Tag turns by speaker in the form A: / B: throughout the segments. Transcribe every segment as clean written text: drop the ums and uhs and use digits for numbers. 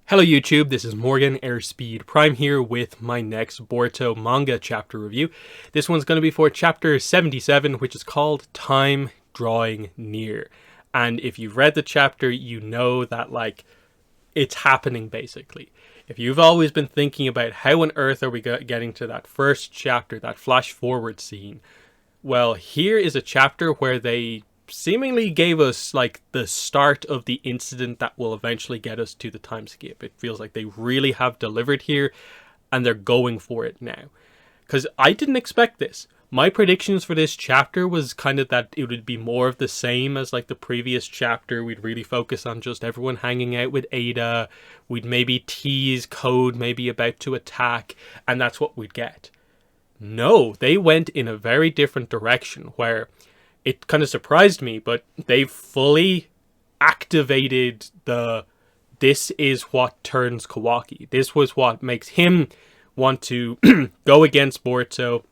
A: Hello YouTube, this is Morgan Airspeed Prime here with my next Boruto Manga chapter review. This one's going to be for chapter 77, which is called Time Drawing Near. And if you've read the chapter, you know that it's happening basically. If you've always been thinking about how on earth are we getting to that first chapter, that flash forward scene, well, here is a chapter where they seemingly gave us the start of the incident that will eventually get us to the time skip. It feels like they really have delivered here and they're going for it now. Because I didn't expect this. My predictions for this chapter was kind of that it would be more of the same as the previous chapter. We'd really focus on just everyone hanging out with Eida. We'd maybe tease Code maybe about to attack, and that's what we'd get. No, they went in a very different direction where it kind of surprised me, but they fully activated this is what turns Kawaki. This was what makes him want to go against Boruto,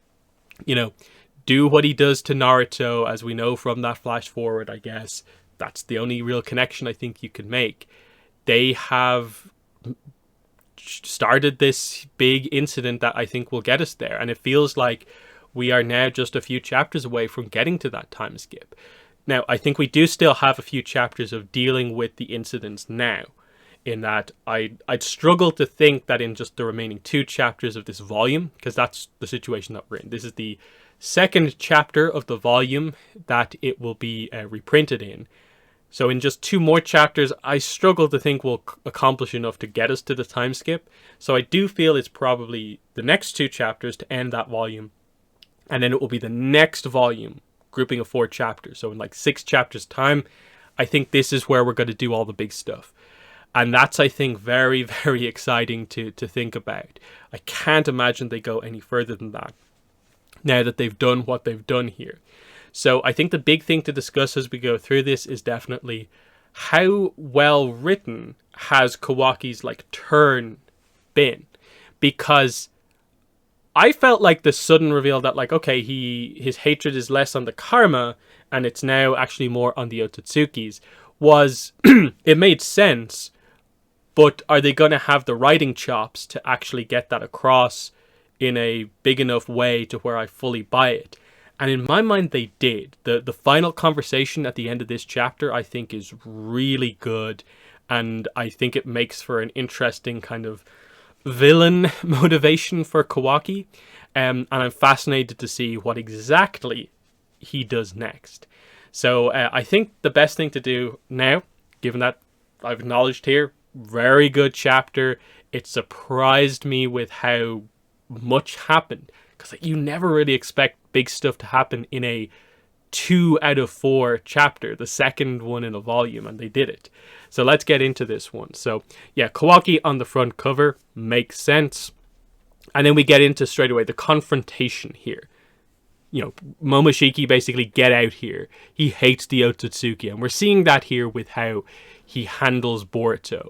A: do what he does to Naruto, as we know from that flash forward, I guess. That's the only real connection I think you can make. They have started this big incident that I think will get us there, and it feels like we are now just a few chapters away from getting to that time skip. Now, I think we do still have a few chapters of dealing with the incidents now, in that I'd struggle to think that in just the remaining 2 chapters of this volume, because that's the situation that we're in. This is the second chapter of the volume that it will be reprinted in. So in just 2 more chapters, I struggle to think we'll accomplish enough to get us to the time skip. So I do feel it's probably the next 2 chapters to end that volume. And then it will be the next volume, grouping of 4 chapters. So in 6 chapters time, I think this is where we're going to do all the big stuff. And that's, I think, very, very exciting to think about. I can't imagine they go any further than that, now that they've done what they've done here. So I think the big thing to discuss as we go through this is definitely how well written has Kawaki's turn been. Because I felt like the sudden reveal that okay, his hatred is less on the karma and it's now actually more on the Ototsukis was it made sense, but are they going to have the writing chops to actually get that across in a big enough way to where I fully buy it? And in my mind they did. The final conversation at the end of this chapter I think is really good, and I think it makes for an interesting kind of villain motivation for Kawaki, and I'm fascinated to see what exactly he does next. So I think the best thing to do now, given that I've acknowledged here, very good chapter. It surprised me with how much happened, because you never really expect big stuff to happen in a 2 out of 4 chapter, the second one in a volume, and they did it. So let's get into this one. So yeah, Kawaki on the front cover makes sense. And then we get into straight away the confrontation here. Momoshiki basically, get out here. He hates the Otsutsuki, and we're seeing that here with how he handles Boruto.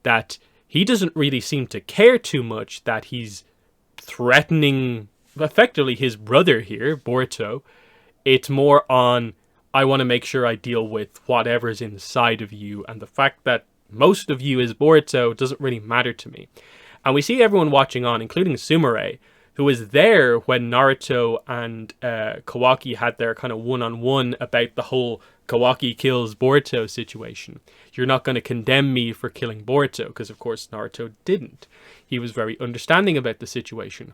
A: That he doesn't really seem to care too much that he's threatening effectively his brother here, Boruto. It's more on, I want to make sure I deal with whatever's inside of you, and the fact that most of you is Boruto doesn't really matter to me. And we see everyone watching on, including Sumire, who was there when Naruto and Kawaki had their kind of one-on-one about the whole Kawaki kills Boruto situation. You're not going to condemn me for killing Boruto, because of course Naruto didn't. He was very understanding about the situation,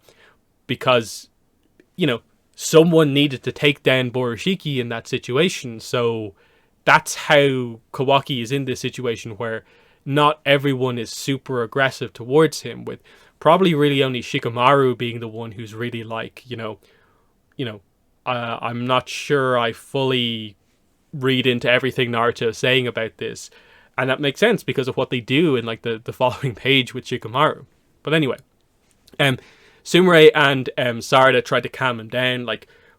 A: because, someone needed to take down Borushiki in that situation. So that's how Kawaki is in this situation where not everyone is super aggressive towards him, with probably really only Shikamaru being the one who's really I'm not sure I fully read into everything Naruto is saying about this. And that makes sense because of what they do in the following page with Shikamaru. But anyway, Sumire and Sarada tried to calm him down,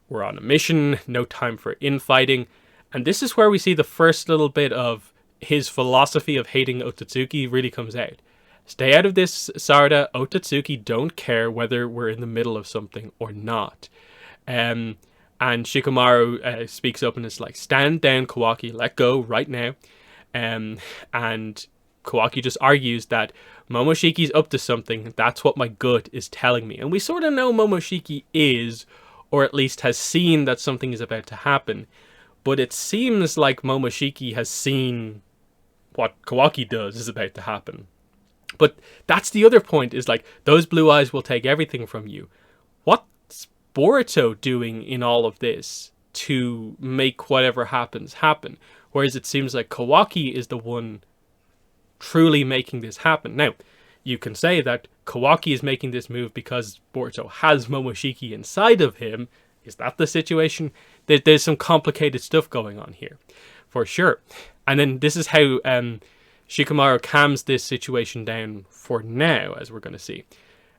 A: we're on a mission, no time for infighting. And this is where we see the first little bit of his philosophy of hating Otsutsuki really comes out. Stay out of this, Sarada. Otsutsuki don't care whether we're in the middle of something or not. And Shikamaru speaks up and is stand down, Kawaki, let go right now. And Kawaki just argues that Momoshiki's up to something. That's what my gut is telling me. And we sort of know Momoshiki is, or at least has seen that something is about to happen. But it seems like Momoshiki has seen what Kawaki does is about to happen. But that's the other point, is like, those blue eyes will take everything from you. What's Boruto doing in all of this to make whatever happens happen? Whereas it seems like Kawaki is the one truly making this happen. Now, you can say that Kawaki is making this move because Boruto has Momoshiki inside of him. Is that the situation? There's some complicated stuff going on here, for sure. And then this is how Shikamaru calms this situation down for now, as we're going to see.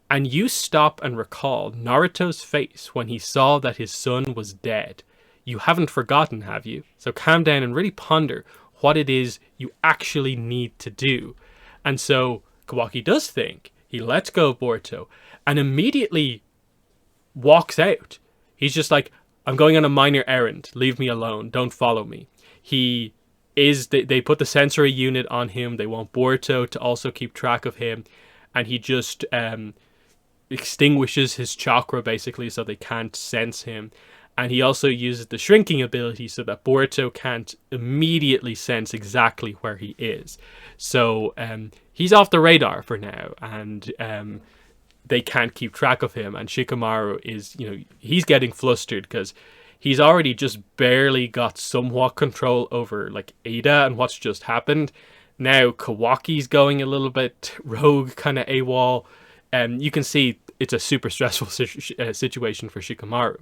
A: And you stop and recall Naruto's face when he saw that his son was dead. You haven't forgotten, have you? So calm down and really ponder what it is you actually need to do. And so Kawaki does think. He lets go of Boruto and immediately walks out. He's just like, I'm going on a minor errand. Leave me alone. Don't follow me. They put the sensory unit on him. They want Boruto to also keep track of him. And he just extinguishes his chakra, basically, so they can't sense him. And he also uses the shrinking ability so that Boruto can't immediately sense exactly where he is. So he's off the radar for now, and they can't keep track of him. And Shikamaru is, he's getting flustered because he's already just barely got somewhat control over like Eida and what's just happened. Now Kawaki's going a little bit rogue, kind of AWOL. You can see it's a super stressful situation for Shikamaru.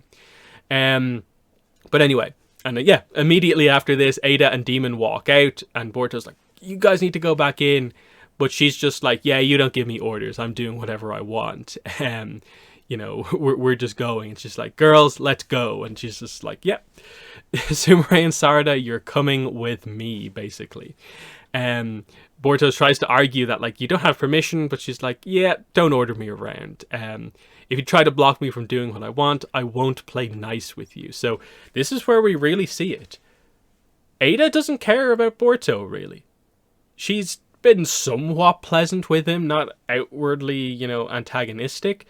A: But anyway, and immediately after this, Eida and Demon walk out, and Boruto's like, you guys need to go back in. But she's just like, yeah, you don't give me orders. I'm doing whatever I want. We're just going. It's just like, girls, let's go. And she's just like, yep. Sumire and Sarada, you're coming with me, basically. Boruto tries to argue that, like, you don't have permission, but she's like, yeah, don't order me around. If you try to block me from doing what I want, I won't play nice with you. So this is where we really see it. Eida doesn't care about Boruto, really. She's been somewhat pleasant with him, not outwardly, antagonistic,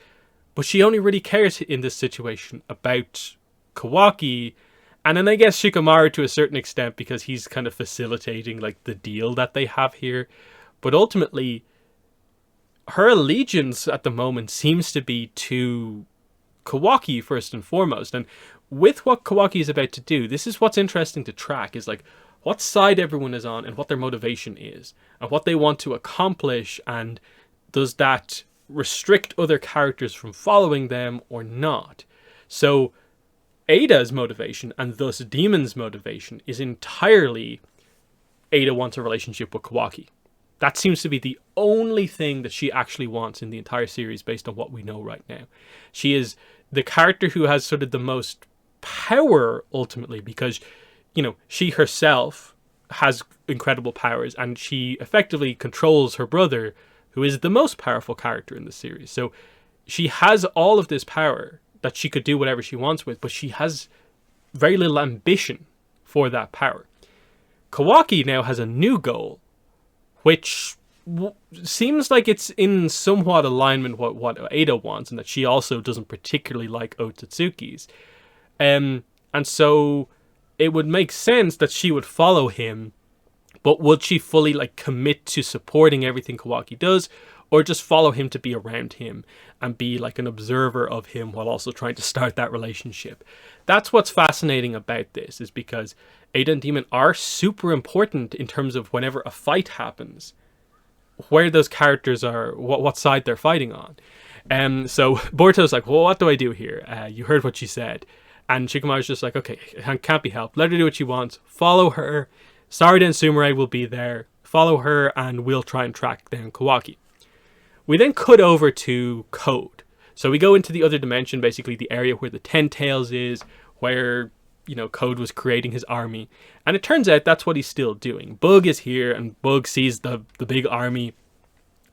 A: but she only really cares in this situation about Kawaki, and then I guess Shikamaru to a certain extent, because he's kind of facilitating like the deal that they have here. But ultimately, her allegiance at the moment seems to be to Kawaki first and foremost. And with what Kawaki is about to do, this is what's interesting to track, is like what side everyone is on and what their motivation is and what they want to accomplish, and does that restrict other characters from following them or not. So Eida's motivation, and thus Demon's motivation, is entirely Eida wants a relationship with Kawaki. That seems to be the only thing that she actually wants in the entire series based on what we know right now. She is the character who has sort of the most power ultimately, because she herself has incredible powers, and she effectively controls her brother, who is the most powerful character in the series. So she has all of this power that she could do whatever she wants with, but she has very little ambition for that power. Kawaki now has a new goal, which seems like it's in somewhat alignment with what Eida wants, and that she also doesn't particularly like Otsutsuki's. And so it would make sense that she would follow him, but would she fully commit to supporting everything Kawaki does, or just follow him to be around him and be like an observer of him while also trying to start that relationship? That's what's fascinating about this, is because Eida and Demon are super important in terms of whenever a fight happens, where those characters are, what side they're fighting on. So Boruto's like, well, what do I do here? You heard what she said. And Shikamaru's just like, okay, can't be helped. Let her do what she wants. Follow her. Sarada and Sumire will be there. Follow her, and we'll try and track down Kawaki. We then cut over to Code. So we go into the other dimension, basically the area where the Ten Tails is, where, Code was creating his army. And it turns out that's what he's still doing. Bug is here, and Bug sees the big army.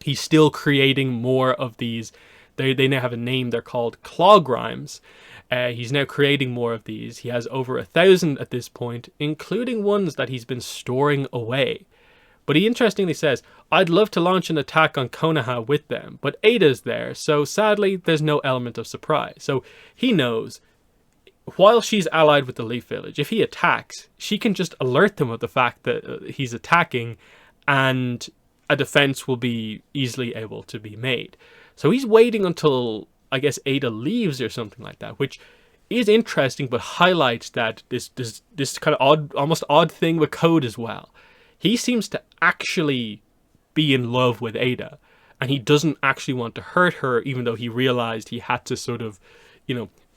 A: He's still creating more of these. They now have a name. They're called Clawgrimes. He's now creating more of these. He has over 1,000 at this point, including ones that he's been storing away. But he interestingly says, I'd love to launch an attack on Konoha with them, but Eida's there, so sadly there's no element of surprise. So he knows, while she's allied with the Leaf Village, if he attacks, she can just alert them of the fact that he's attacking, and a defense will be easily able to be made. So he's waiting until, I guess, Eida leaves or something like that, which is interesting, but highlights that this kind of almost odd thing with Code as well. He seems to actually be in love with Eida, and he doesn't actually want to hurt her, even though he realized he had to sort of,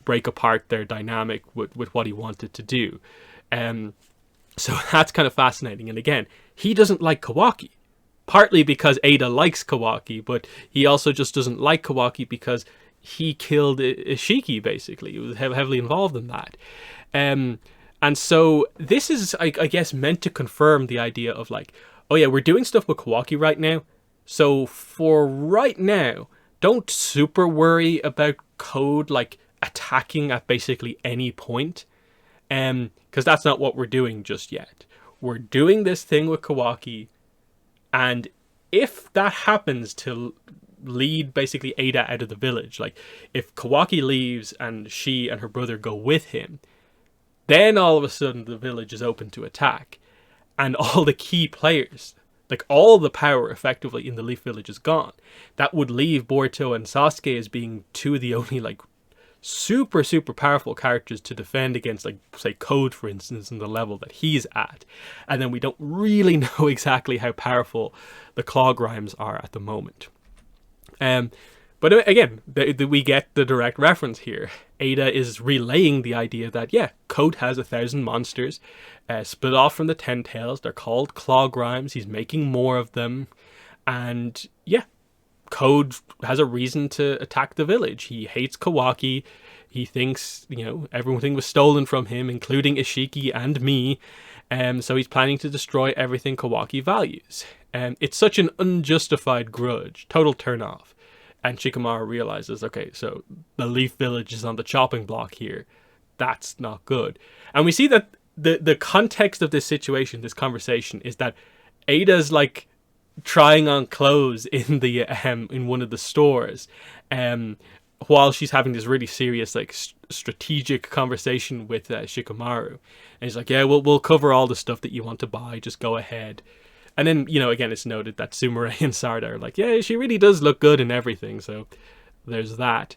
A: break apart their dynamic with what he wanted to do. So that's kind of fascinating. And again, he doesn't like Kawaki, partly because Eida likes Kawaki, but he also just doesn't like Kawaki because he killed Ishiki, basically. He was heavily involved in that. And so this is, I guess, meant to confirm the idea of like, oh yeah, we're doing stuff with Kawaki right now. So for right now, don't super worry about Code like attacking at basically any point. Because that's not what we're doing just yet. We're doing this thing with Kawaki, and if that happens to lead basically Eida out of the village, like if Kawaki leaves and she and her brother go with him, then all of a sudden the village is open to attack, and all the key players, like all the power effectively in the Leaf Village is gone. That would leave Boruto and Sasuke as being two of the only like super powerful characters to defend against, like say Code for instance, in the level that he's at. And then we don't really know exactly how powerful the Clog Rhymes are at the moment. But again, we get the direct reference here. Eida is relaying the idea that, yeah, Code has 1,000 monsters split off from the Ten Tails. They're called Clog Rhymes. He's making more of them. And yeah, Code has a reason to attack the village. He hates Kawaki. He thinks, everything was stolen from him, including Ishiki and me. So he's planning to destroy everything Kawaki values. It's such an unjustified grudge. Total turn off. And Shikamaru realizes, okay, so the Leaf Village is on the chopping block here. That's not good. And we see that the context of this situation, this conversation, is that Eida's like trying on clothes in the in one of the stores, while she's having this really serious like strategic conversation with Shikamaru. And he's like, yeah, we'll cover all the stuff that you want to buy. Just go ahead. And then, again, it's noted that Sumire and Sarda are like, yeah, she really does look good and everything. So there's that.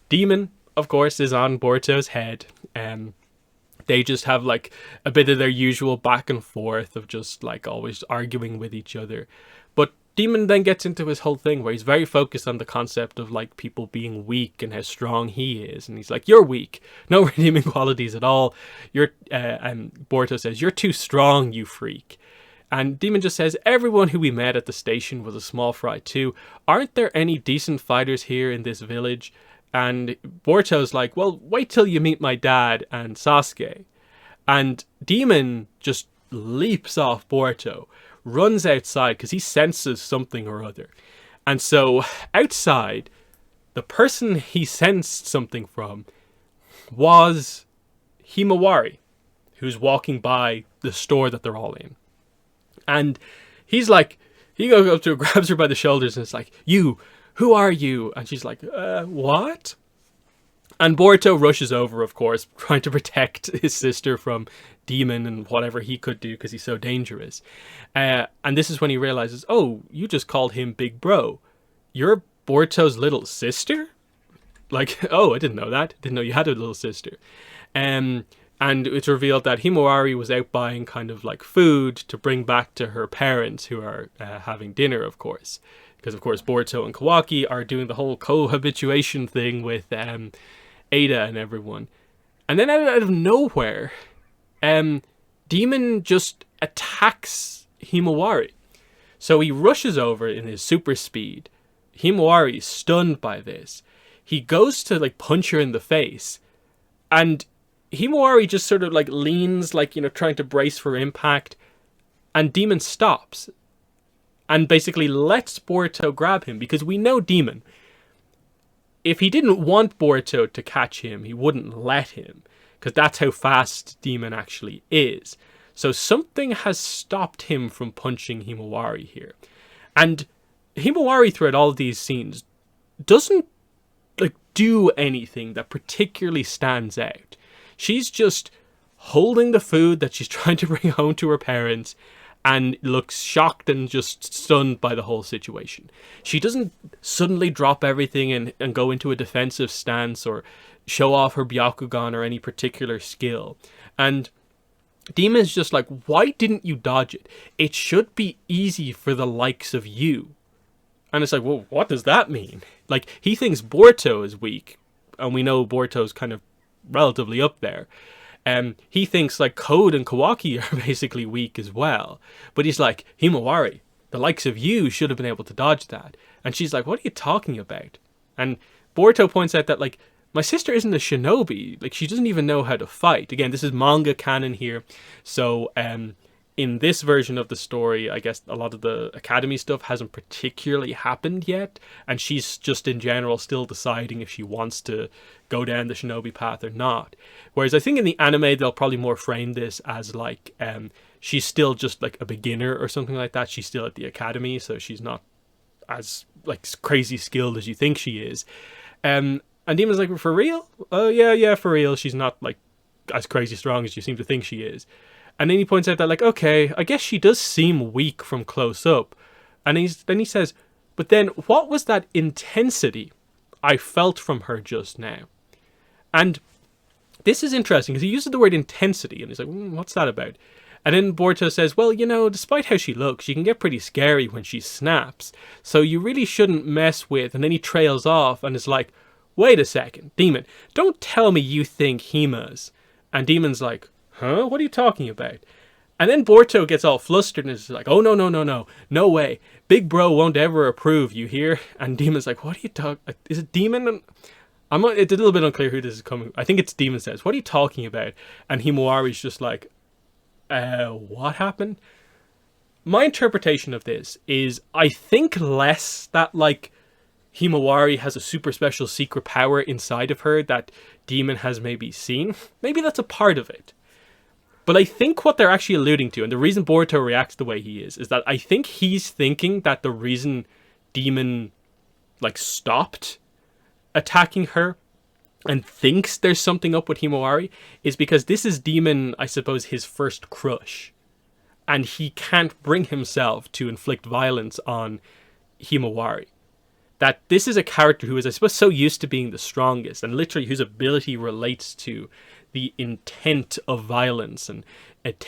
A: Demon, of course, is on Boruto's head. They just have like a bit of their usual back and forth of just like always arguing with each other. But Demon then gets into his whole thing where he's very focused on the concept of like people being weak and how strong he is. And he's like, you're weak. No redeeming qualities at all. And Boruto says, you're too strong, you freak. And Demon just says, everyone who we met at the station was a small fry too. Aren't there any decent fighters here in this village? And Boruto's like, well, wait till you meet my dad and Sasuke. And Demon just leaps off Boruto, runs outside because he senses something or other. And so outside, the person he sensed something from was Himawari, who's walking by the store that they're all in. And he's like, he goes up to her, grabs her by the shoulders, and it's like, you, who are you? And she's like, what? And Boruto rushes over, of course, trying to protect his sister from Demon and whatever he could do because he's so dangerous. And this is when he realizes, oh, you just called him Big Bro. You're Boruto's little sister? Like, oh, I didn't know that. Didn't know you had a little sister. And it's revealed that Himawari was out buying kind of like food to bring back to her parents, who are having dinner, of course. Because, of course, Boruto and Kawaki are doing the whole cohabituation thing with Eida and everyone. And then out of nowhere, Demon just attacks Himawari. So he rushes over in his super speed. Himawari is stunned by this. He goes to like punch her in the face. And Himawari just sort of like leans, like, trying to brace for impact, and Demon stops and basically lets Boruto grab him, because we know Demon, if he didn't want Boruto to catch him, he wouldn't let him, because that's how fast Demon actually is. So something has stopped him from punching Himawari here. And Himawari throughout all of these scenes doesn't do anything that particularly stands out. She's just holding the food that she's trying to bring home to her parents and looks shocked and just stunned by the whole situation. She doesn't suddenly drop everything and go into a defensive stance or show off her Byakugan or any particular skill. And Daemon's just like, why didn't you dodge it? It should be easy for the likes of you. And it's like, well, what does that mean? Like, he thinks Boruto is weak, and we know Boruto's kind of relatively up there. He thinks like Code and Kawaki are basically weak as well. But he's like, Himawari, the likes of you should have been able to dodge that. And she's like, what are you talking about? And Boruto points out that, like, my sister isn't a shinobi. Like, she doesn't even know how to fight. Again, this is manga canon here. So, in this version of the story, I guess a lot of the academy stuff hasn't particularly happened yet, and she's just in general still deciding if she wants to go down the shinobi path or not. Whereas I think in the anime they'll probably more frame this as like she's still just like a beginner or something like that. She's still at the academy, so she's not as like crazy skilled as you think she is. And Demon's like, for real? Oh yeah, for real. She's not like as crazy strong as you seem to think she is. And then he points out that, like, okay, I guess she does seem weak from close up. And then he says, but then what was that intensity I felt from her just now? And this is interesting because he uses the word intensity, and he's like, what's that about? And then Boruto says, well, you know, despite how she looks, she can get pretty scary when she snaps. So you really shouldn't mess with. And then he trails off and is like, wait a second, Demon, don't tell me you think Hima's. And Demon's like, huh? What are you talking about? And then Boruto gets all flustered and is like, oh, no way. Big bro won't ever approve, you hear? And Demon's like, what are you talking? Is it Demon? It's a little bit unclear who this is coming. I think it's Demon says, what are you talking about? And Himawari's just like, what happened? My interpretation of this is, I think less that, like, Himawari has a super special secret power inside of her that Demon has maybe seen. Maybe that's a part of it. But I think what they're actually alluding to, and the reason Boruto reacts the way he is that I think he's thinking that the reason Demon, like, stopped attacking her and thinks there's something up with Himawari is because this is Demon, I suppose, his first crush. And he can't bring himself to inflict violence on Himawari. That this is a character who is, I suppose, so used to being the strongest and literally whose ability relates to the intent of violence and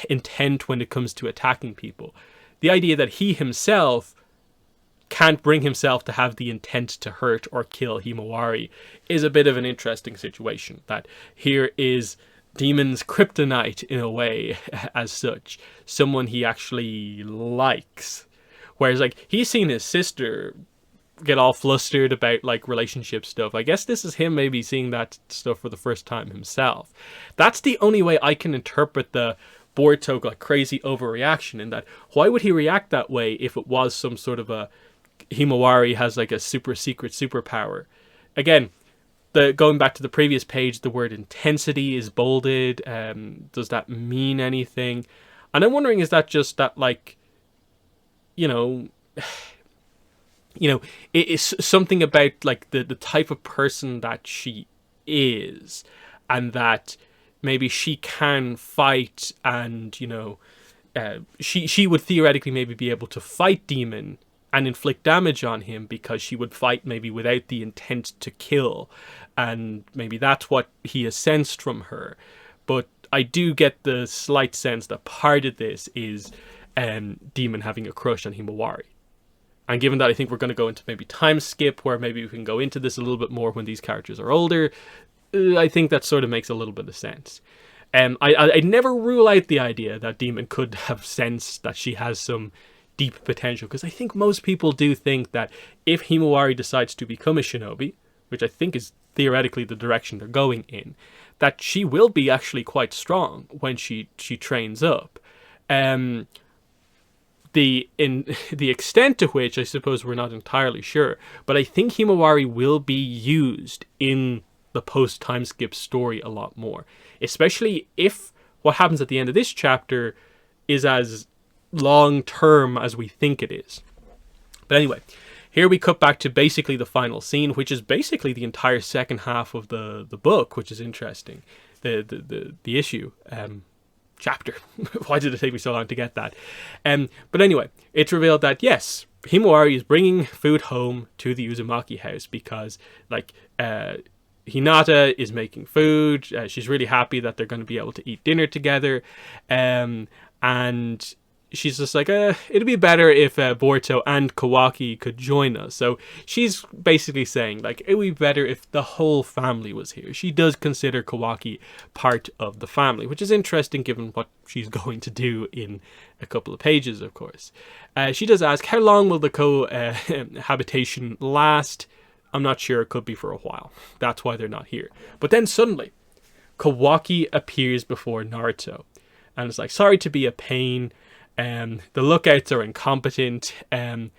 A: intent when it comes to attacking people. The idea that he himself can't bring himself to have the intent to hurt or kill Himawari is a bit of an interesting situation. That here is Demon's kryptonite in a way, as such. Someone he actually likes. Whereas, like, he's seen his sister get all flustered about, like, relationship stuff. I guess this is him maybe seeing that stuff for the first time himself. That's the only way I can interpret the Boruto, like, crazy overreaction, in that why would he react that way if it was some sort of a Himawari has, like, a super secret superpower? Again, going back to the previous page, the word intensity is bolded. Does that mean anything? And I'm wondering, is that just that, like, it's something about, like, the type of person that she is, and that maybe she can fight, and, she would theoretically maybe be able to fight Demon and inflict damage on him because she would fight maybe without the intent to kill, and maybe that's what he has sensed from her. But I do get the slight sense that part of this is Demon having a crush on Himawari. And given that I think we're going to go into maybe time skip, where maybe we can go into this a little bit more when these characters are older, I think that sort of makes a little bit of sense. I never rule out the idea that Demon could have sensed that she has some deep potential, because I think most people do think that if Himawari decides to become a shinobi, which I think is theoretically the direction they're going in, that she will be actually quite strong when she trains up. The extent to which, I suppose, we're not entirely sure, but I think Himawari will be used in the post-time skip story a lot more, especially if what happens at the end of this chapter is as long term as we think it is. But anyway, here we cut back to basically the final scene, which is basically the entire second half of the book, which is interesting. The issue. Chapter. Why did it take me so long to get that? But anyway, it's revealed that yes, Himawari is bringing food home to the Uzumaki house because, like, Hinata is making food. She's really happy that they're going to be able to eat dinner together, and she's just like, it'd be better if Boruto and Kawaki could join us. So she's basically saying, like, it would be better if the whole family was here. She does consider Kawaki part of the family, which is interesting given what she's going to do in a couple of pages, of course. She does ask, how long will the cohabitation last? I'm not sure. It could be for a while. That's why they're not here. But then suddenly, Kawaki appears before Naruto. And it's like, sorry to be a pain. The lookouts are incompetent. I'm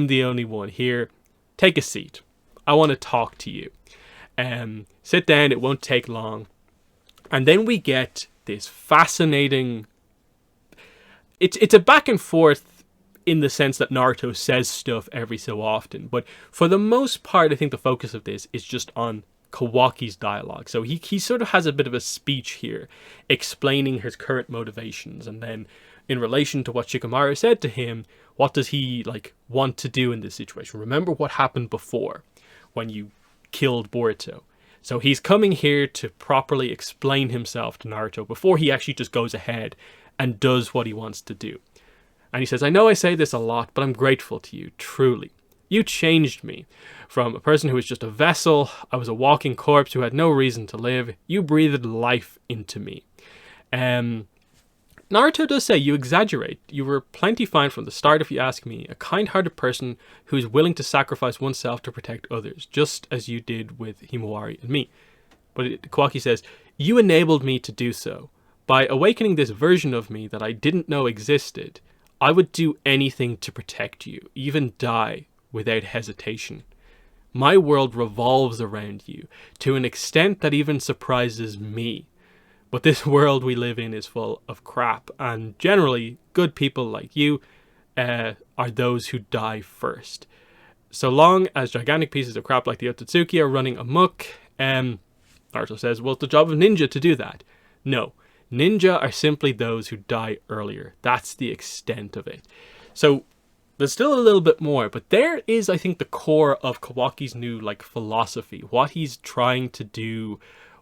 A: the only one here. Take a seat. I want to talk to you. Sit down. It won't take long. And then we get this fascinating... It's a back and forth in the sense that Naruto says stuff every so often. But for the most part, I think the focus of this is just on Kawaki's dialogue. So he sort of has a bit of a speech here explaining his current motivations, and then in relation to what Shikamaru said to him, what does he want to do in this situation? Remember what happened before when you killed Boruto. So he's coming here to properly explain himself to Naruto before he actually just goes ahead and does what he wants to do. And he says, I know I say this a lot, but I'm grateful to you, truly. You changed me. From a person who was just a vessel, I was a walking corpse who had no reason to live. You breathed life into me. Naruto does say you exaggerate. You were plenty fine from the start, if you ask me. A kind-hearted person who is willing to sacrifice oneself to protect others, just as you did with Himawari and me. But Kawaki says, you enabled me to do so. By awakening this version of me that I didn't know existed, I would do anything to protect you, even die without hesitation. My world revolves around you, to an extent that even surprises me. But this world we live in is full of crap, and generally, good people like you are those who die first. So long as gigantic pieces of crap like the Otsutsuki are running amok, Naruto says, well, it's the job of ninja to do that. No, ninja are simply those who die earlier. That's the extent of it. So there's still a little bit more, but there is, I think, the core of Kawaki's new philosophy, what he's trying to do,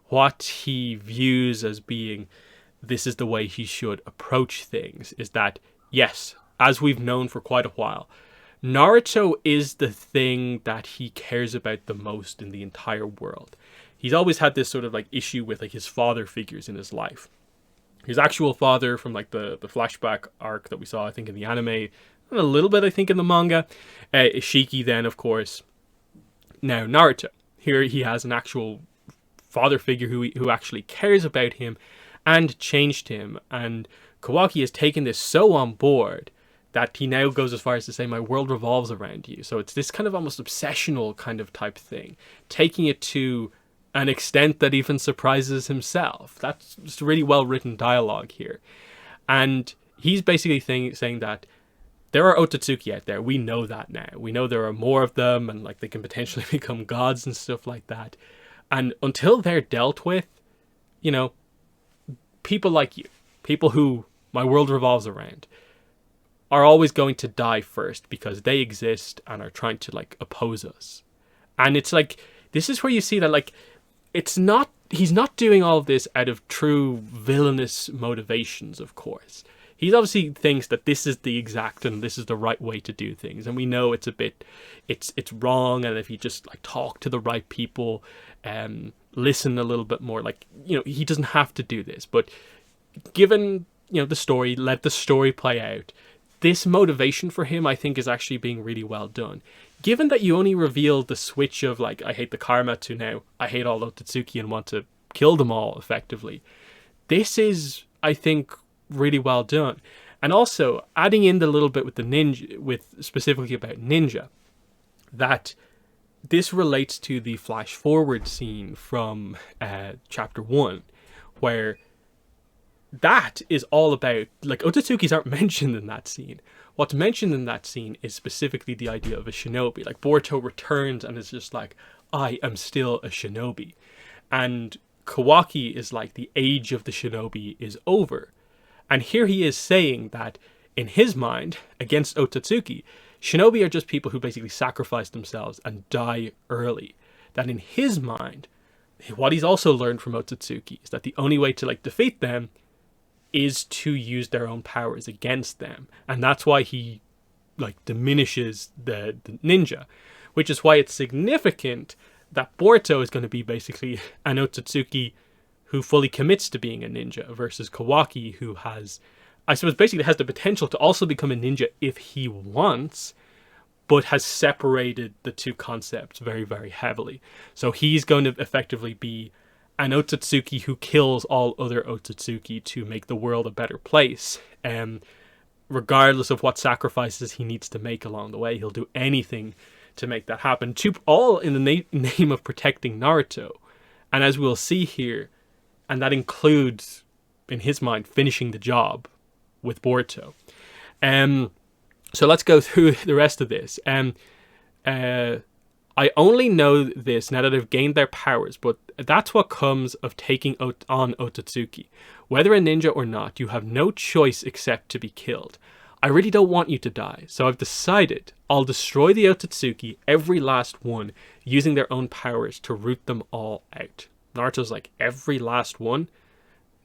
A: what he views as being, this is the way he should approach things, is that, yes, as we've known for quite a while, Naruto is the thing that he cares about the most in the entire world. He's always had this sort of issue with his father figures in his life. His actual father from the flashback arc that we saw, I think, in the anime, and a little bit, I think, in the manga. Ishiki then, of course. Now, Naruto. Here he has an actual father figure who actually cares about him and changed him. And Kawaki has taken this so on board that he now goes as far as to say, my world revolves around you. So it's this kind of almost obsessional kind of type thing, taking it to an extent that even surprises himself. That's just really well written dialogue here. And he's basically saying that there are Otsutsuki out there. We know that now. We know there are more of them, and they can potentially become gods and stuff like that. And until they're dealt with, people like you, people who my world revolves around, are always going to die first because they exist and are trying to oppose us. And it's this is where you see that he's not doing all of this out of true villainous motivations, of course. He obviously thinks that this is the exact and this is the right way to do things. And we know it's wrong. And if he just talk to the right people, listen a little bit more, he doesn't have to do this. But given, the story, let the story play out. This motivation for him, I think, is actually being really well done. Given that you only revealed the switch of I hate the karma to now I hate all Otsutsuki and want to kill them all effectively. This is, I think, really well done. And also adding in the little bit with the ninja, with specifically about ninja, that this relates to the flash forward scene from chapter 1, where that is all about, like, Ototsukis aren't mentioned in that scene. What's mentioned in that scene is specifically the idea of a shinobi. Like, Boruto returns and is just like, I am still a shinobi. And Kawaki is like, the age of the shinobi is over. And here he is saying that, in his mind, against Otsutsuki, shinobi are just people who basically sacrifice themselves and die early. That in his mind, what he's also learned from Otsutsuki is that the only way to, like, defeat them is to use their own powers against them. And that's why he, like, diminishes the ninja. Which is why it's significant that Boruto is going to be basically an Otsutsuki who fully commits to being a ninja, versus Kawaki, who has, I suppose, basically has the potential to also become a ninja if he wants, but has separated the two concepts very, very heavily. So he's going to effectively be an Otsutsuki who kills all other Otsutsuki to make the world a better place. Regardless of what sacrifices he needs to make along the way, he'll do anything to make that happen. All in the name of protecting Naruto. And as we'll see here, and that includes, in his mind, finishing the job with Boruto. So let's go through the rest of this. I only know this now that I've gained their powers, but that's what comes of taking on Otsutsuki. Whether a ninja or not, you have no choice except to be killed. I really don't want you to die, so I've decided I'll destroy the Otsutsuki, every last one, using their own powers to root them all out. Naruto's like, every last one?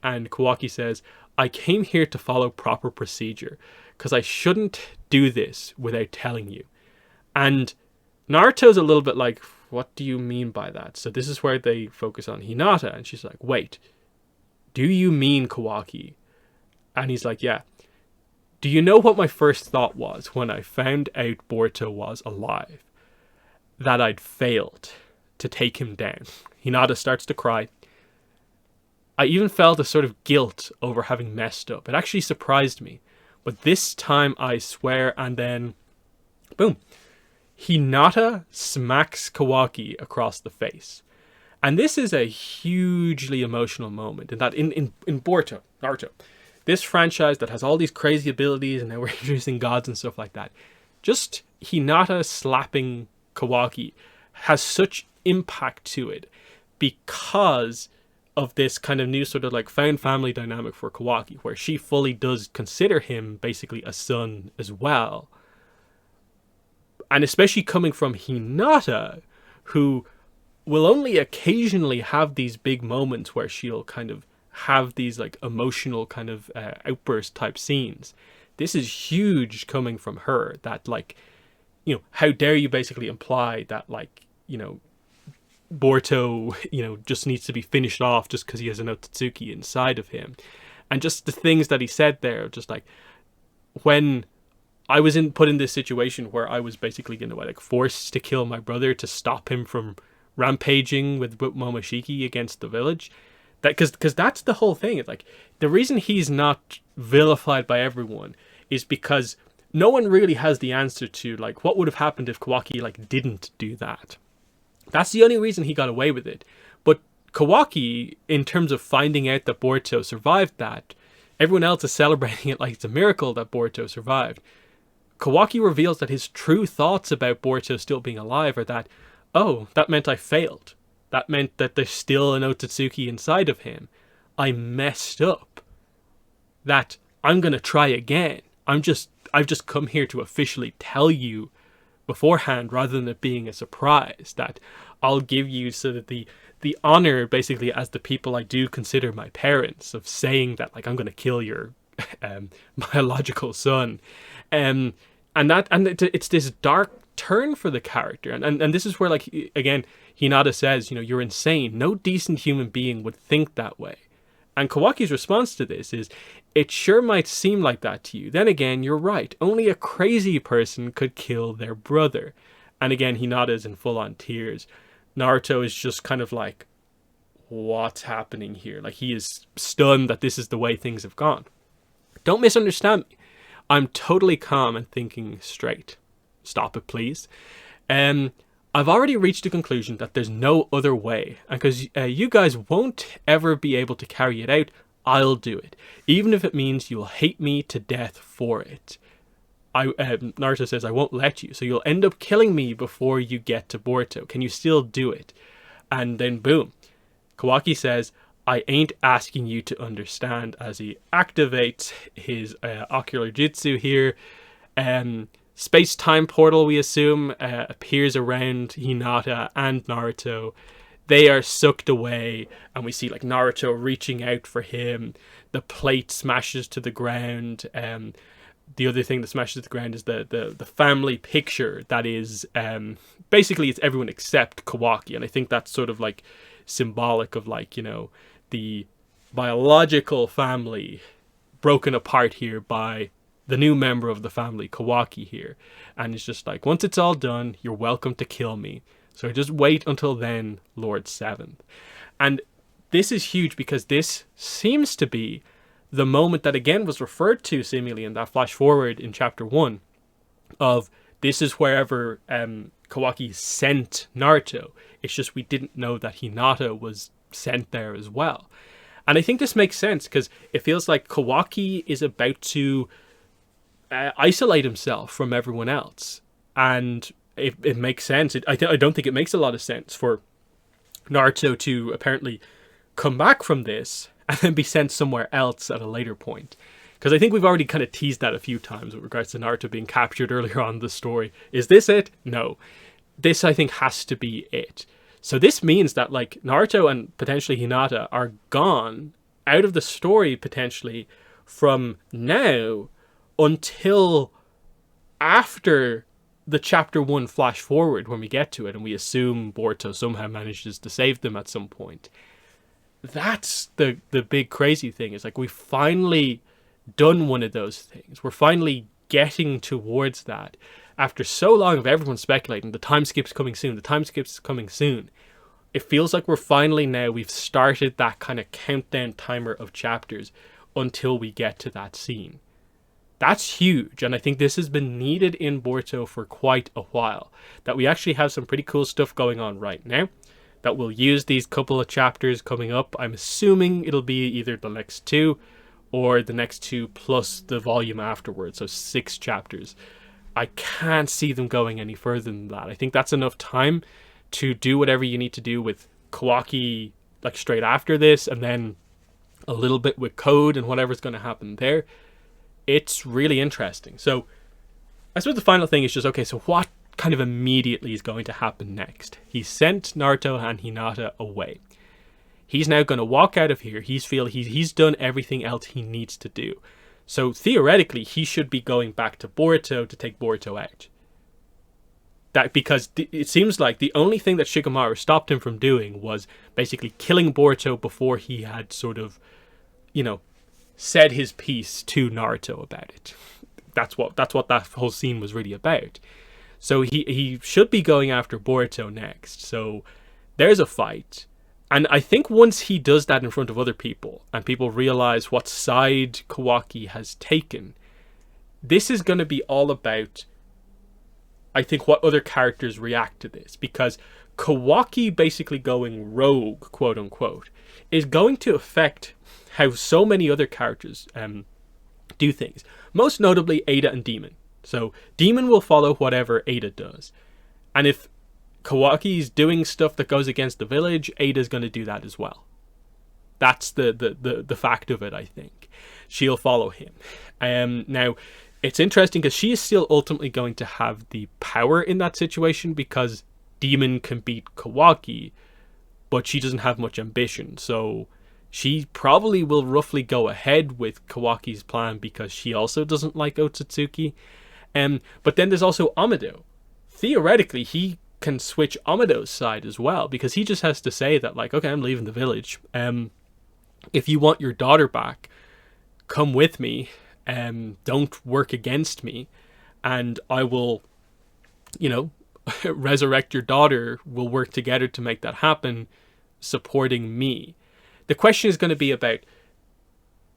A: And Kawaki says, I came here to follow proper procedure, because I shouldn't do this without telling you. And Naruto's a little bit like, what do you mean by that? So this is where they focus on Hinata, and she's like, wait, do you mean Kawaki? And he's like, yeah. Do you know what my first thought was when I found out Boruto was alive? That I'd failed to take him down. Hinata starts to cry. I even felt a sort of guilt over having messed up. It actually surprised me. But this time I swear, and then, boom. Hinata smacks Kawaki across the face. And this is a hugely emotional moment. In that, in Boruto, Naruto, this franchise that has all these crazy abilities, and now we're introducing gods and stuff like that, just Hinata slapping Kawaki has such impact to it because of this kind of new sort of like found family dynamic for Kawaki, where she fully does consider him basically a son as well. And especially coming from Hinata, who will only occasionally have these big moments where she'll kind of have these like emotional kind of outburst type scenes. This is huge coming from her, that like, you know, how dare you basically imply that, like, you know, Boruto, you know, just needs to be finished off just because he has an Otsutsuki inside of him. And just the things that he said there, just like, when I was put in this situation where I was basically going to like forced to kill my brother to stop him from rampaging with Momoshiki against the village, that because that's the whole thing. It's like, the reason he's not vilified by everyone is because no one really has the answer to like what would have happened if Kawaki like didn't do that. That's the only reason he got away with it. But Kawaki, in terms of finding out that Boruto survived that, everyone else is celebrating it like it's a miracle that Boruto survived. Kawaki reveals that his true thoughts about Boruto still being alive are that, oh, that meant I failed. That meant that there's still an Otsutsuki inside of him. I messed up. That I'm going to try again. I've just come here to officially tell you beforehand, rather than it being a surprise, that I'll give you sort of the honor, basically, as the people I do consider my parents, of saying that, like, I'm going to kill your biological son. And it's this dark turn for the character. And this is where, like, again, Hinata says, you know, you're insane. No decent human being would think that way. And Kawaki's response to this is, it sure might seem like that to you. Then again, you're right. Only a crazy person could kill their brother. And again, Hinata is in full-on tears. Naruto is just kind of like, what's happening here? Like, he is stunned that this is the way things have gone. Don't misunderstand me. I'm totally calm and thinking straight. Stop it, please. I've already reached a conclusion that there's no other way. And because you guys won't ever be able to carry it out, I'll do it, even if it means you'll hate me to death for it. Naruto says, I won't let you, so you'll end up killing me before you get to Boruto. Can you still do it? And then boom, Kawaki says, I ain't asking you to understand, as he activates his ocular jutsu here. Space-time portal, we assume, appears around Hinata and Naruto. They are sucked away, and we see like Naruto reaching out for him. The plate smashes to the ground. The other thing that smashes to the ground is the family picture that is basically it's everyone except Kawaki, and I think that's sort of like symbolic of like, you know, the biological family broken apart here by the new member of the family, Kawaki here. And it's just like, once it's all done, you're welcome to kill me. So just wait until then, Lord Seventh. And this is huge because this seems to be the moment that again was referred to seemingly in that flash forward in chapter 1 of this is wherever Kawaki sent Naruto. It's just we didn't know that Hinata was sent there as well. And I think this makes sense because it feels like Kawaki is about to isolate himself from everyone else. And it makes sense. I don't think it makes a lot of sense for Naruto to apparently come back from this and then be sent somewhere else at a later point. Because I think we've already kind of teased that a few times with regards to Naruto being captured earlier on in the story. Is this it? No. This, I think, has to be it. So this means that like Naruto and potentially Hinata are gone out of the story potentially from now until after the chapter 1 flash forward when we get to it, and we assume Boruto somehow manages to save them at some point. That's the big crazy thing, is like we've finally done one of those things. We're finally getting towards that. After so long of everyone speculating, the time skip's coming soon, the time skip's coming soon. It feels like we're finally now, we've started that kind of countdown timer of chapters until we get to that scene. That's huge, and I think this has been needed in Boruto for quite a while. That we actually have some pretty cool stuff going on right now, that we'll use these couple of chapters coming up. I'm assuming it'll be either the next 2 or the next 2 plus the volume afterwards, so 6 chapters. I can't see them going any further than that. I think that's enough time to do whatever you need to do with Kawaki like straight after this, and then a little bit with Code and whatever's going to happen there. It's really interesting. So I suppose the final thing is just, okay, so what kind of immediately is going to happen next? He sent Naruto and Hinata away. He's now going to walk out of here. He's done everything else he needs to do. So theoretically, he should be going back to Boruto to take Boruto out. That because it seems like the only thing that Shikamaru stopped him from doing was basically killing Boruto before he had sort of, you know, said his piece to Naruto about it. That's what that whole scene was really about. So he should be going after Boruto next. So there's a fight. And I think once he does that in front of other people and people realize what side Kawaki has taken, this is going to be all about, I think, what other characters react to this. Because Kawaki basically going rogue, quote unquote, is going to affect how so many other characters do things. Most notably Eida and Daemon. So Daemon will follow whatever Eida does. And if Kawaki's doing stuff that goes against the village, Eida's going to do that as well. That's the fact of it, I think. She'll follow him. Now, it's interesting because she is still ultimately going to have the power in that situation because Daemon can beat Kawaki, but she doesn't have much ambition. So she probably will roughly go ahead with Kawaki's plan because she also doesn't like Otsutsuki. But then there's also Amado. Theoretically, he can switch Amado's side as well because he just has to say that, like, okay, I'm leaving the village. If you want your daughter back, come with me. Don't work against me, and I will, you know, resurrect your daughter. We'll work together to make that happen, supporting me. The question is going to be about,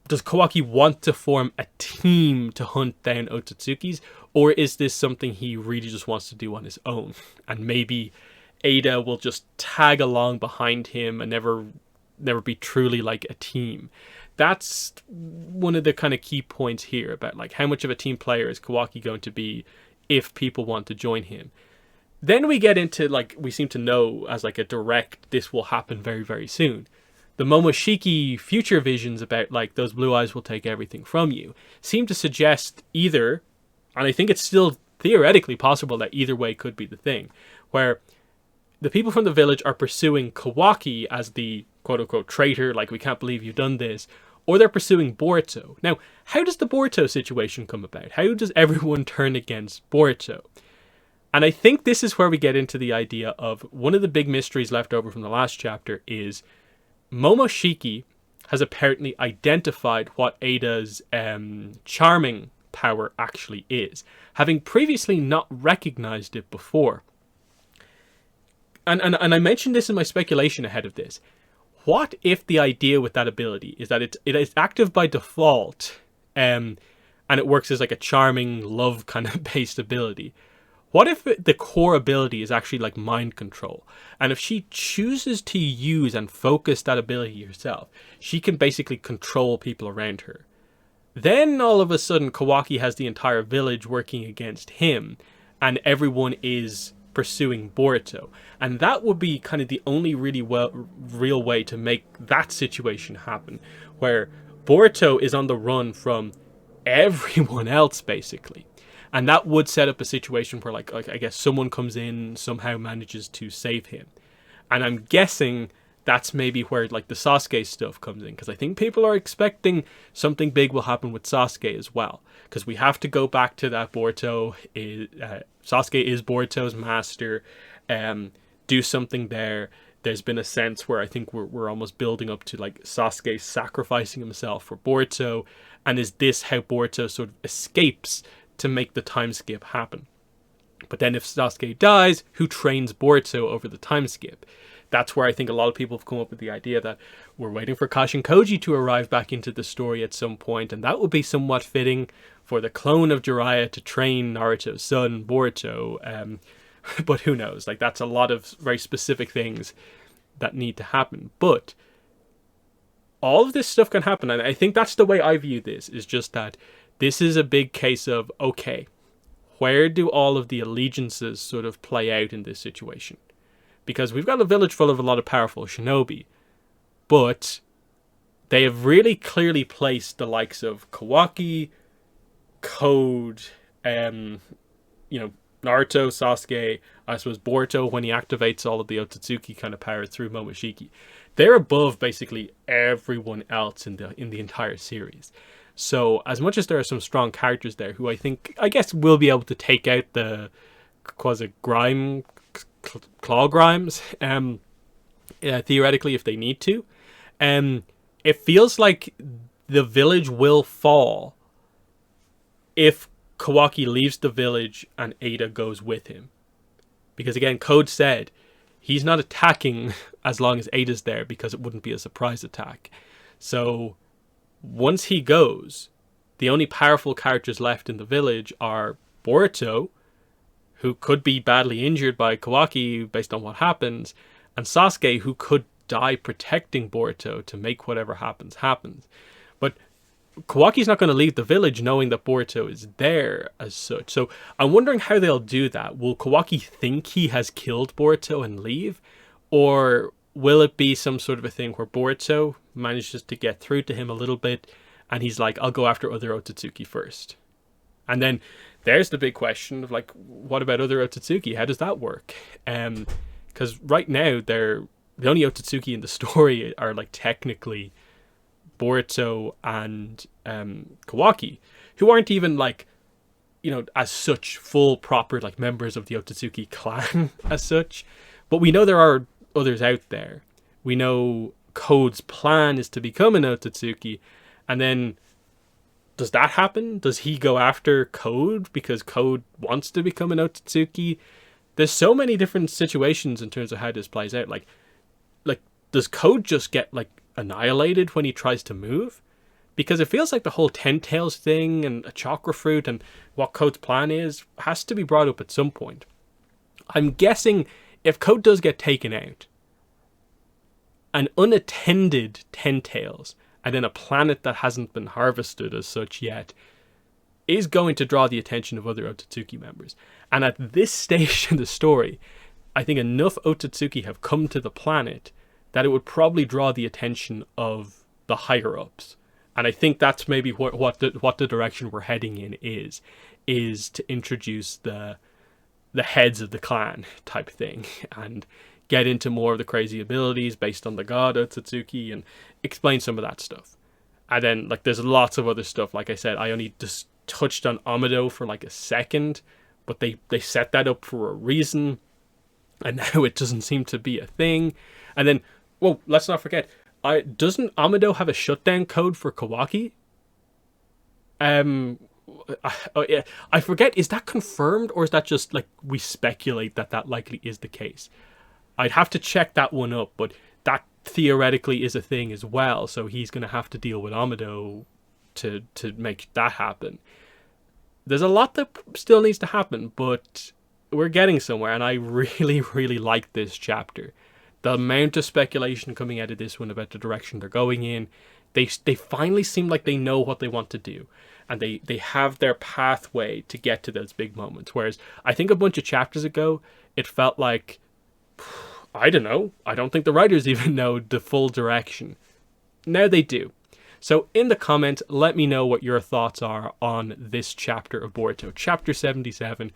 A: does Kawaki want to form a team to hunt down Otsutsukis, or is this something he really just wants to do on his own? And maybe Eida will just tag along behind him and never be truly like a team. that's one of the kind of key points here about like how much of a team player is Kawaki going to be if people want to join him. Then we get into like, we seem to know as like a direct, this will happen very, very soon. The Momoshiki future visions about like those blue eyes will take everything from you seem to suggest either, and I think it's still theoretically possible that either way could be the thing, where the people from the village are pursuing Kawaki as the quote-unquote traitor, like we can't believe you've done this, or they're pursuing Boruto. Now, how does the Boruto situation come about? How does everyone turn against Boruto? And I think this is where we get into the idea of one of the big mysteries left over from the last chapter is Momoshiki has apparently identified what Eida's charming power actually is, having previously not recognized it before. And I mentioned this in my speculation ahead of this. What if the idea with that ability is that it is active by default, and it works as like a charming love kind of based ability? What if the core ability is actually like mind control? And if she chooses to use and focus that ability herself, she can basically control people around her. Then all of a sudden Kawaki has the entire village working against him, and everyone is pursuing Boruto. And that would be kind of the only really real way to make that situation happen, where Boruto is on the run from everyone else basically. And that would set up a situation where like I guess someone comes in, somehow manages to save him. And I'm guessing that's maybe where like the Sasuke stuff comes in, because I think people are expecting something big will happen with Sasuke as well, because we have to go back to that Boruto is Sasuke is Boruto's master. Do something there. There's been a sense where I think we're almost building up to like Sasuke sacrificing himself for Boruto, and is this how Boruto sort of escapes to make the time skip happen? But then if Sasuke dies, who trains Boruto over the time skip? That's where I think a lot of people have come up with the idea that we're waiting for Kashin Koji to arrive back into the story at some point, and that would be somewhat fitting for the clone of Jiraiya to train Naruto's son, Boruto. But who knows? Like, that's a lot of very specific things that need to happen. But all of this stuff can happen, and I think that's the way I view this, is just that this is a big case of, okay, where do all of the allegiances sort of play out in this situation? Because we've got a village full of a lot of powerful shinobi, but they have really clearly placed the likes of Kawaki, Code, Naruto, Sasuke, I suppose Boruto when he activates all of the Otsutsuki kind of power through Momoshiki. They're above basically everyone else in the entire series. So as much as there are some strong characters there who I guess will be able to take out the claw grimes, theoretically if they need to, it feels like the village will fall if Kawaki leaves the village and Eida goes with him. Because again, Code said he's not attacking as long as Eida's there, because it wouldn't be a surprise attack. So once he goes, the only powerful characters left in the village are Boruto, who could be badly injured by Kawaki based on what happens, and Sasuke, who could die protecting Boruto to make whatever happens. But Kawaki's not going to leave the village knowing that Boruto is there as such. So I'm wondering how they'll do that. Will Kawaki think he has killed Boruto and leave? Or will it be some sort of a thing where Boruto manages to get through to him a little bit, and he's like, I'll go after other Otsutsuki first? And then there's the big question of like, what about other Otsutsuki? How does that work? Because right now, the only Otsutsuki in the story are like technically Boruto and Kawaki, who aren't even like, as such full proper like members of the Otsutsuki clan as such. But we know there are others out there. We know Code's plan is to become an Otsutsuki, and then does that happen? Does he go after Code because Code wants to become an Otsutsuki? There's so many different situations in terms of how this plays out. Like does Code just get like annihilated when he tries to move? Because it feels like the whole Ten Tails thing and a chakra fruit and what Code's plan is has to be brought up at some point. I'm guessing if Code does get taken out, an unattended Ten Tails and then a planet that hasn't been harvested as such yet is going to draw the attention of other Otsutsuki members. And at this stage in the story, I think enough Otsutsuki have come to the planet that it would probably draw the attention of the higher-ups. And I think that's maybe what the direction we're heading in is to introduce the heads of the clan type thing, and get into more of the crazy abilities based on the god Otsutsuki, and explain some of that stuff. And then, like, there's lots of other stuff. Like I said, I only just touched on Amado for like a second, but they set that up for a reason, and now it doesn't seem to be a thing. And then, well, let's not forget, doesn't Amado have a shutdown code for Kawaki? I forget, is that confirmed, or is that just like we speculate that likely is the case? I'd have to check that one up, but that theoretically is a thing as well, so he's going to have to deal with Amado to make that happen. There's a lot that still needs to happen, but we're getting somewhere, and I really, really like this chapter. The amount of speculation coming out of this one about the direction they're going in, they finally seem like they know what they want to do, and they have their pathway to get to those big moments. Whereas I think a bunch of chapters ago, it felt like, I don't know, I don't think the writers even know the full direction. Now they do. So in the comments, let me know what your thoughts are on this chapter of Boruto, chapter 77.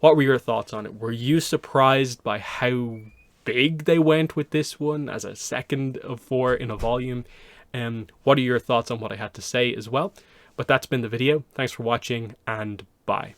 A: What were your thoughts on it? Were you surprised by how big they went with this one as a second of 4 in a volume? What are your thoughts on what I had to say as well? But that's been the video. Thanks for watching, and bye.